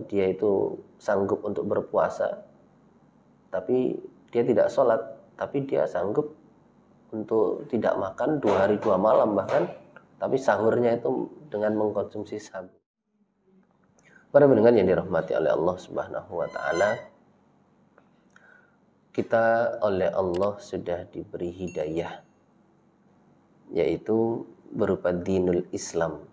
dia itu sanggup untuk berpuasa, tapi dia tidak sholat, tapi dia sanggup untuk tidak makan 2 hari 2 malam bahkan, tapi sahurnya itu dengan mengkonsumsi sabu. Para pendengar yang dirahmati oleh Allah Subhanahu wa taala, kita oleh Allah sudah diberi hidayah, yaitu berupa dinul Islam.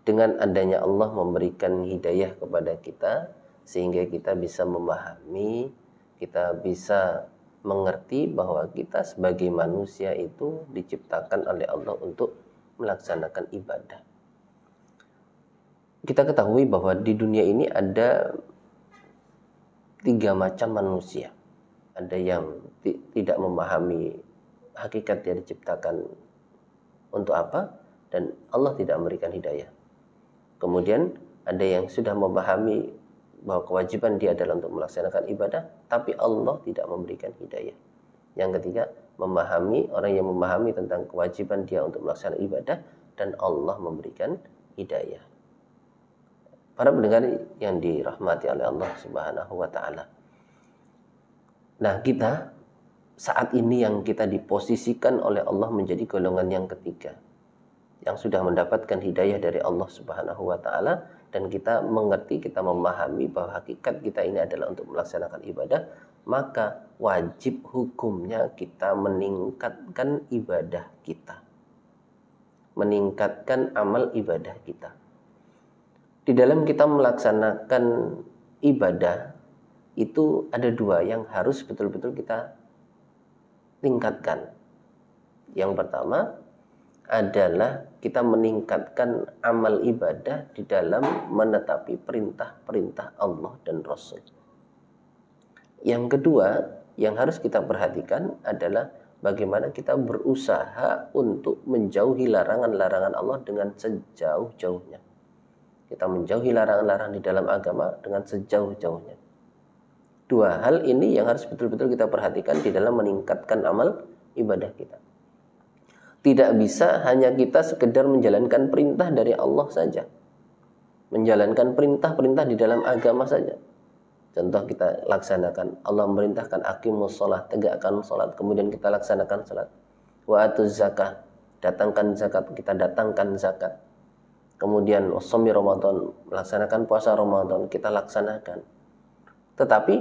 Dengan adanya Allah memberikan hidayah kepada kita, sehingga kita bisa memahami, kita bisa mengerti bahwa kita sebagai manusia itu diciptakan oleh Allah untuk melaksanakan ibadah. Kita ketahui bahwa di dunia ini ada 3 macam manusia. Ada yang tidak memahami hakikat dia diciptakan untuk apa, dan Allah tidak memberikan hidayah. Kemudian ada yang sudah memahami bahwa kewajiban dia adalah untuk melaksanakan ibadah, tapi Allah tidak memberikan hidayah. Yang ketiga, orang yang memahami tentang kewajiban dia untuk melaksanakan ibadah, dan Allah memberikan hidayah. Para pendengar yang dirahmati oleh Allah Subhanahu wa taala. Nah, kita saat ini yang kita diposisikan oleh Allah menjadi golongan yang ketiga, yang sudah mendapatkan hidayah dari Allah Subhanahu wa taala, dan kita mengerti, kita memahami bahwa hakikat kita ini adalah untuk melaksanakan ibadah, maka wajib hukumnya kita meningkatkan ibadah kita, meningkatkan amal ibadah kita. Di dalam kita melaksanakan ibadah itu ada 2 yang harus betul-betul kita tingkatkan. Yang pertama adalah kita meningkatkan amal ibadah di dalam menetapi perintah-perintah Allah dan Rasul. Yang kedua yang harus kita perhatikan adalah bagaimana kita berusaha untuk menjauhi larangan-larangan Allah dengan sejauh-jauhnya. Kita menjauhi larangan-larangan di dalam agama dengan sejauh-jauhnya. 2 hal ini yang harus betul-betul kita perhatikan di dalam meningkatkan amal ibadah kita. Tidak bisa hanya kita sekedar menjalankan perintah dari Allah saja, menjalankan perintah-perintah di dalam agama saja. Contoh kita laksanakan, Allah memerintahkan aqimus shalah, tegakkan salat, kemudian kita laksanakan salat. Wa atuz zakah, datangkan zakat, kita datangkan zakat. Kemudian shaumi Ramadan, melaksanakan puasa Ramadan, kita laksanakan. Tetapi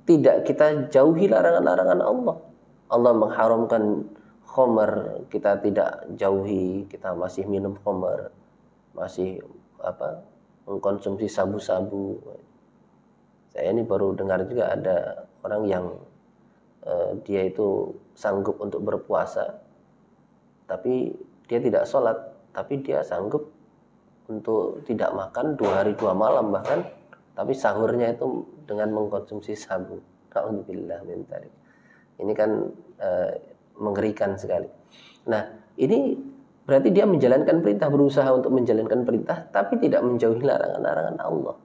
tidak kita jauhi larangan-larangan Allah. Allah mengharamkan khamar, kita tidak jauhi, kita masih minum khamar, masih mengkonsumsi sabu-sabu. Saya ini baru dengar juga ada orang yang dia itu sanggup untuk berpuasa, tapi dia tidak sholat, tapi dia sanggup untuk tidak makan 2 hari 2 malam bahkan, tapi sahurnya itu dengan mengkonsumsi sabu. Alhamdulillah min dzalik. Ini kan mengerikan sekali. Nah, ini berarti dia menjalankan perintah, berusaha untuk menjalankan perintah, tapi tidak menjauhi larangan-larangan Allah.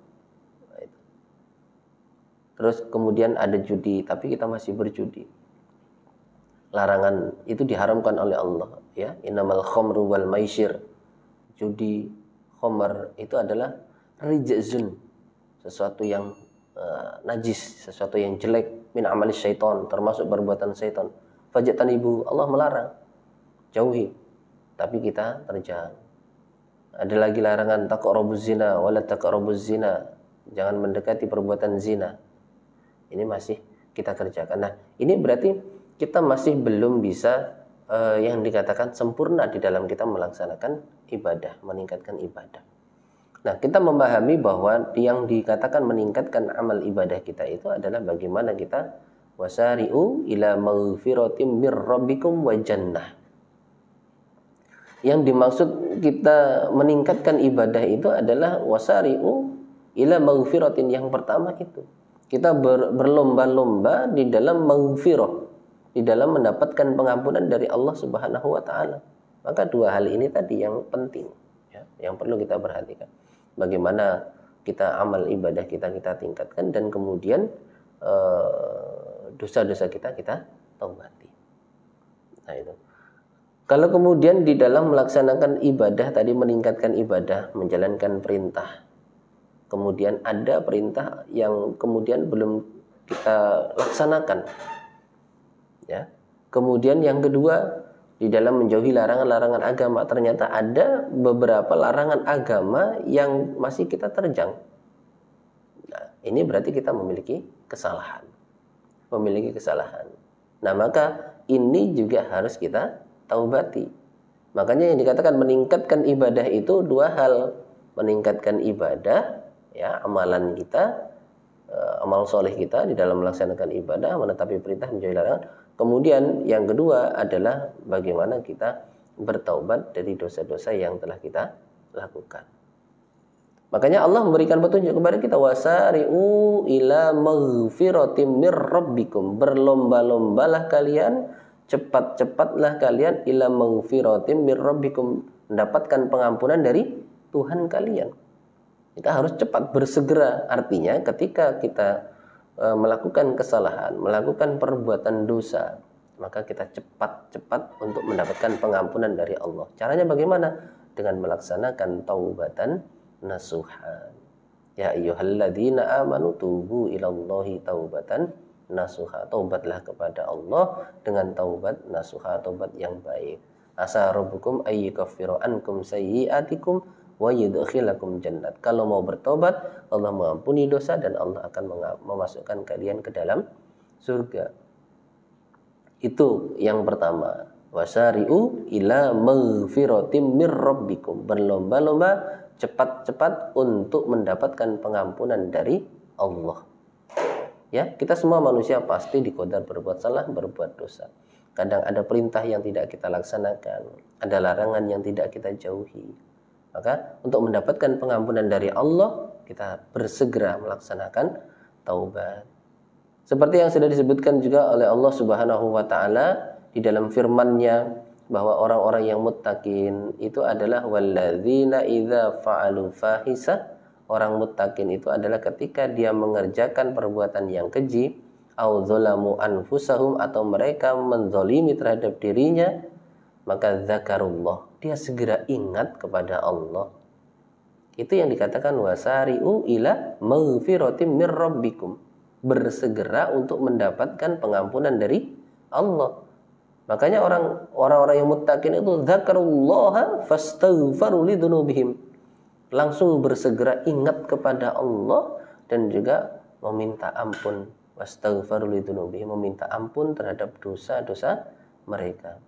Terus kemudian ada judi, tapi kita masih berjudi. Larangan itu diharamkan oleh Allah, ya. Innamal khamru wal maisir. Judi, khamar itu adalah rijzun, sesuatu yang najis, sesuatu yang jelek, min amalis syaitan, termasuk perbuatan syaitan. Fajtanibu, Allah melarang, jauhi, tapi kita terjang. Ada lagi larangan taqrabuz zina wala taqrabuz zina, jangan mendekati perbuatan zina. Ini masih kita kerjakan. Nah, ini berarti kita masih belum bisa yang dikatakan sempurna di dalam kita melaksanakan ibadah, meningkatkan ibadah. Nah, kita memahami bahwa yang dikatakan meningkatkan amal ibadah kita itu adalah bagaimana kita wasari'u ila maghfiratim mir rabbikum wa jannah. Yang dimaksud kita meningkatkan ibadah itu adalah wasari'u ila maghfiratin, yang pertama itu kita berlomba-lomba di dalam maghfirah, di dalam mendapatkan pengampunan dari Allah Subhanahu wa taala. Maka 2 hal ini tadi yang penting, ya, yang perlu kita perhatikan. Bagaimana kita amal ibadah kita tingkatkan, dan kemudian dosa-dosa kita taubati. Nah, itu. Kalau kemudian di dalam melaksanakan ibadah tadi, meningkatkan ibadah, menjalankan perintah, kemudian ada perintah yang kemudian belum kita laksanakan. Ya. Kemudian yang kedua, di dalam menjauhi larangan-larangan agama, ternyata ada beberapa larangan agama yang masih kita terjang. Nah, ini berarti kita memiliki kesalahan. Nah, maka ini juga harus kita taubati. Makanya yang dikatakan meningkatkan ibadah itu dua hal. Meningkatkan ibadah, ya, amalan kita, amal soleh kita di dalam melaksanakan ibadah, menetapi perintah, menjauhi larangan. Kemudian yang kedua adalah bagaimana kita bertaubat dari dosa-dosa yang telah kita lakukan. Makanya Allah memberikan petunjuk kepada kita, wasari'u ila maghfiratim mir rabbikum. Berlomba-lombalah kalian, cepat-cepatlah kalian ila maghfiratim mir rabbikum, mendapatkan pengampunan dari Tuhan kalian. Kita harus cepat bersegera. Artinya ketika kita melakukan kesalahan, melakukan perbuatan dosa, maka kita cepat-cepat untuk mendapatkan pengampunan dari Allah. Caranya bagaimana? Dengan melaksanakan taubatan nasuhan. Ya ayyuhalladzina amanu tubu ilallahi taubatan nasuha. Taubatlah kepada Allah dengan taubat nasuha, taubat yang baik. Asa rabbukum ayyukaffiru ankum sayyi'atikum wa yudkhilakum jannat. Kalau mau bertobat, Allah mengampuni dosa dan Allah akan memasukkan kalian ke dalam surga. Itu yang pertama. Wasari'u ila maghfiratim mir rabbikum. Berlomba-lomba cepat-cepat untuk mendapatkan pengampunan dari Allah. Ya, kita semua manusia pasti diqadar berbuat salah, berbuat dosa. Kadang ada perintah yang tidak kita laksanakan, ada larangan yang tidak kita jauhi. Maka untuk mendapatkan pengampunan dari Allah, kita bersegera melaksanakan taubat. Seperti yang sudah disebutkan juga oleh Allah Subhanahu wa taala di dalam firman-Nya, bahwa orang-orang yang muttaqin itu adalah walladzina idza fa'alu fahisah. Orang muttaqin itu adalah ketika dia mengerjakan perbuatan yang keji, au dzalamu anfusahum, atau mereka menzalimi terhadap dirinya, maka zakarullah, dia segera ingat kepada Allah. Itu yang dikatakan wasari'u ila maghfiratim mir rabbikum. Bersegera untuk mendapatkan pengampunan dari Allah. Makanya orang-orang yang muttaqin itu zakarullaha fastaghfaru lidzunubihim. Langsung bersegera ingat kepada Allah dan juga meminta ampun. Wastaghfaru lidzunubihim, meminta ampun terhadap dosa-dosa mereka.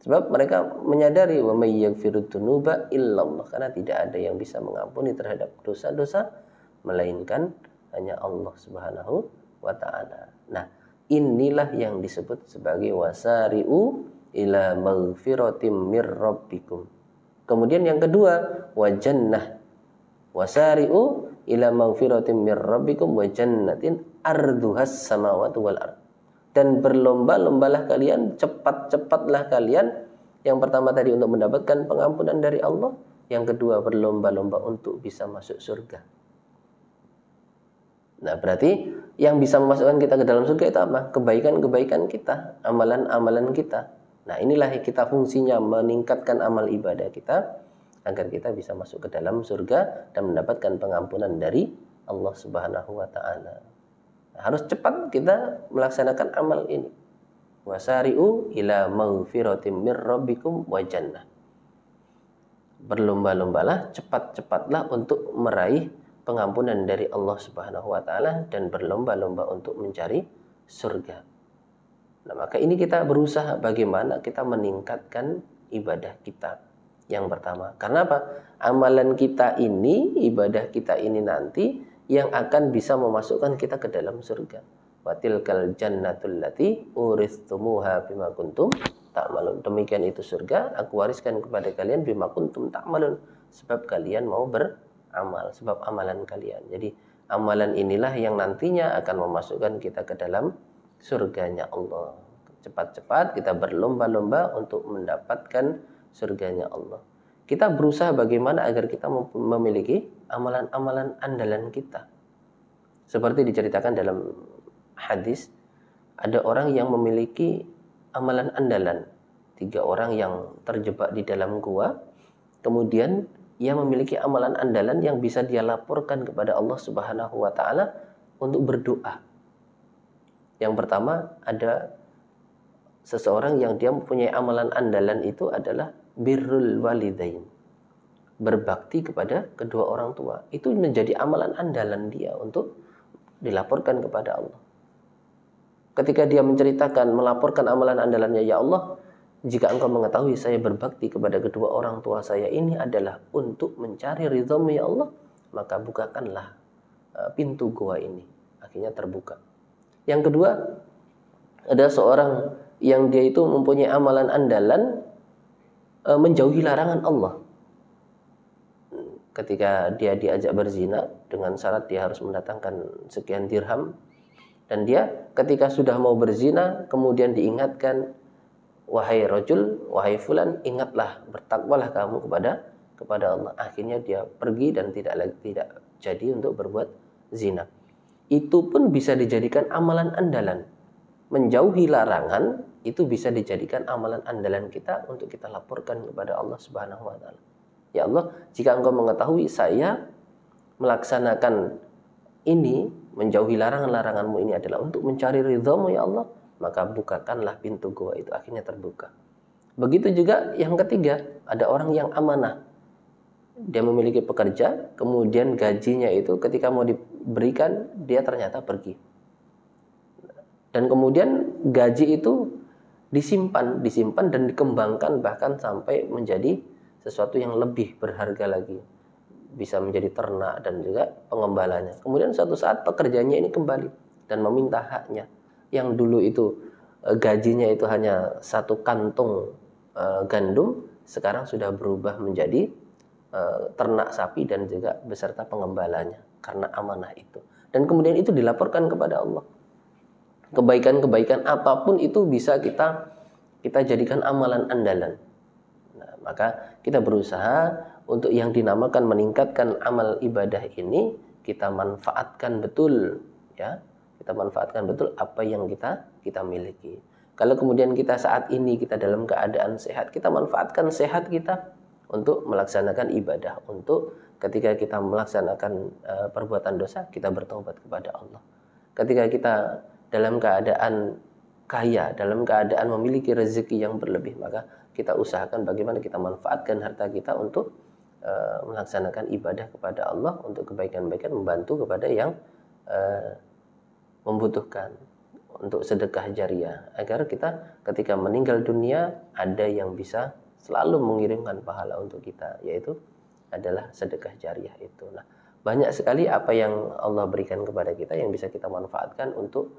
Sebab mereka menyadari wa may yaghfirud dzunuba illallah, karena tidak ada yang bisa mengampuni terhadap dosa-dosa melainkan hanya Allah Subhanahu wa taala. Nah, inilah yang disebut sebagai wasari'u ila maghfiratim mir rabbikum. Kemudian yang kedua, wa jannah. Wasari'u ila maghfiratim mir rabbikum wa jannatin arduhas samawati wal ardh. Dan berlomba-lombalah kalian, cepat-cepatlah kalian. Yang pertama tadi untuk mendapatkan pengampunan dari Allah. Yang kedua berlomba-lomba untuk bisa masuk surga. Nah, berarti yang bisa memasukkan kita ke dalam surga itu apa? Kebaikan-kebaikan kita, amalan-amalan kita. Nah, inilah kita fungsinya, meningkatkan amal ibadah kita agar kita bisa masuk ke dalam surga dan mendapatkan pengampunan dari Allah Subhanahu wa taala. Harus cepat kita melaksanakan amal ini. Wasari'u ila maghfiratim mir rabbikum wa jannah. Berlomba-lombalah, cepat-cepatlah untuk meraih pengampunan dari Allah Subhanahu wa taala dan berlomba-lomba untuk mencari surga. Nah, maka ini kita berusaha bagaimana kita meningkatkan ibadah kita. Yang pertama, karena apa? Amalan kita ini, ibadah kita ini nanti yang akan bisa memasukkan kita ke dalam surga. Wa tilkal jannatul lati uristumuha bima kuntum ta'malun. Demikian itu surga, aku wariskan kepada kalian bima kuntum ta'malun, sebab kalian mau beramal, sebab amalan kalian. Jadi amalan inilah yang nantinya akan memasukkan kita ke dalam surganya Allah. Cepat-cepat kita berlomba-lomba untuk mendapatkan surganya Allah. Kita berusaha bagaimana agar kita memiliki amalan-amalan andalan kita. Seperti diceritakan dalam hadis, ada orang yang memiliki amalan andalan. 3 orang yang terjebak di dalam gua, kemudian ia memiliki amalan andalan yang bisa dia laporkan kepada Allah Subhanahu wa taala untuk berdoa. Yang pertama, ada seseorang yang dia mempunyai amalan andalan itu adalah birrul walidain. Berbakti kepada kedua orang tua. Itu menjadi amalan andalan dia untuk dilaporkan kepada Allah. Ketika dia menceritakan, melaporkan amalan andalannya, ya Allah, jika engkau mengetahui saya berbakti kepada kedua orang tua saya ini adalah untuk mencari ridhamu ya Allah, maka bukakanlah pintu gua ini. Akhirnya terbuka. Yang kedua, ada seorang yang dia itu mempunyai amalan andalan menjauhi larangan Allah. Ketika dia diajak berzina dengan syarat dia harus mendatangkan sekian dirham, dan dia ketika sudah mau berzina kemudian diingatkan, wahai rajul, wahai fulan, ingatlah, bertakwalah kamu kepada Allah. Akhirnya dia pergi dan tidak jadi untuk berbuat zina. Itu pun bisa dijadikan amalan andalan. Menjauhi larangan itu bisa dijadikan amalan andalan kita untuk kita laporkan kepada Allah Subhanahu wa taala. Ya Allah, jika engkau mengetahui saya melaksanakan ini, menjauhi larangan-laranganmu ini adalah untuk mencari ridhamu ya Allah, maka bukakanlah pintu gua itu. Akhirnya terbuka. Begitu juga yang ketiga, ada orang yang amanah. Dia memiliki pekerja, kemudian gajinya itu ketika mau diberikan, dia ternyata pergi. Dan kemudian gaji itu disimpan dan dikembangkan bahkan sampai menjadi sesuatu yang lebih berharga lagi. Bisa menjadi ternak dan juga pengembalanya. Kemudian suatu saat pekerjanya ini kembali dan meminta haknya. Yang dulu itu gajinya itu hanya 1 kantung gandum, sekarang sudah berubah menjadi ternak sapi dan juga beserta pengembalanya karena amanah itu. Dan kemudian itu dilaporkan kepada Allah. Kebaikan-kebaikan apapun itu bisa kita jadikan amalan andalan. Nah, maka kita berusaha untuk yang dinamakan meningkatkan amal ibadah ini, kita manfaatkan betul, ya. Kita manfaatkan betul apa yang kita miliki. Kalau kemudian kita saat ini kita dalam keadaan sehat, kita manfaatkan sehat kita untuk melaksanakan ibadah, untuk ketika kita melaksanakan perbuatan dosa, kita bertobat kepada Allah. Ketika kita dalam keadaan kaya, dalam keadaan memiliki rezeki yang berlebih, maka kita usahakan bagaimana kita manfaatkan harta kita untuk melaksanakan ibadah kepada Allah, untuk kebaikan-kebaikan, membantu kepada yang membutuhkan, untuk sedekah jariah, agar kita ketika meninggal dunia ada yang bisa selalu mengirimkan pahala untuk kita, yaitu adalah sedekah jariah itu. Nah, banyak sekali apa yang Allah berikan kepada kita yang bisa kita manfaatkan untuk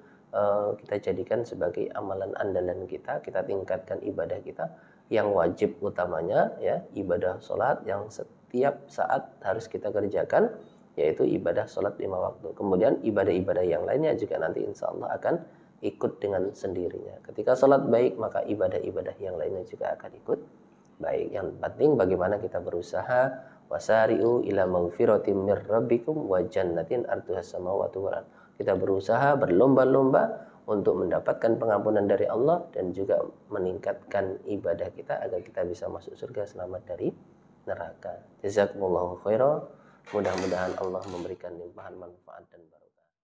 kita jadikan sebagai amalan andalan kita tingkatkan ibadah kita yang wajib utamanya, ya, ibadah sholat yang setiap saat harus kita kerjakan, yaitu ibadah sholat 5 waktu. Kemudian ibadah-ibadah yang lainnya juga nanti insya Allah akan ikut dengan sendirinya. Ketika sholat baik, maka ibadah-ibadah yang lainnya juga akan ikut baik. Yang penting bagaimana kita berusaha, wasari'u ila maghfiratin mir rabbikum wa jannatin arduhas samawati wal ardh. Kita berusaha berlomba-lomba untuk mendapatkan pengampunan dari Allah dan juga meningkatkan ibadah kita agar kita bisa masuk surga selamat dari neraka. Jazakumullahu khairan. Mudah-mudahan Allah memberikan limpahan manfaat dan barokah.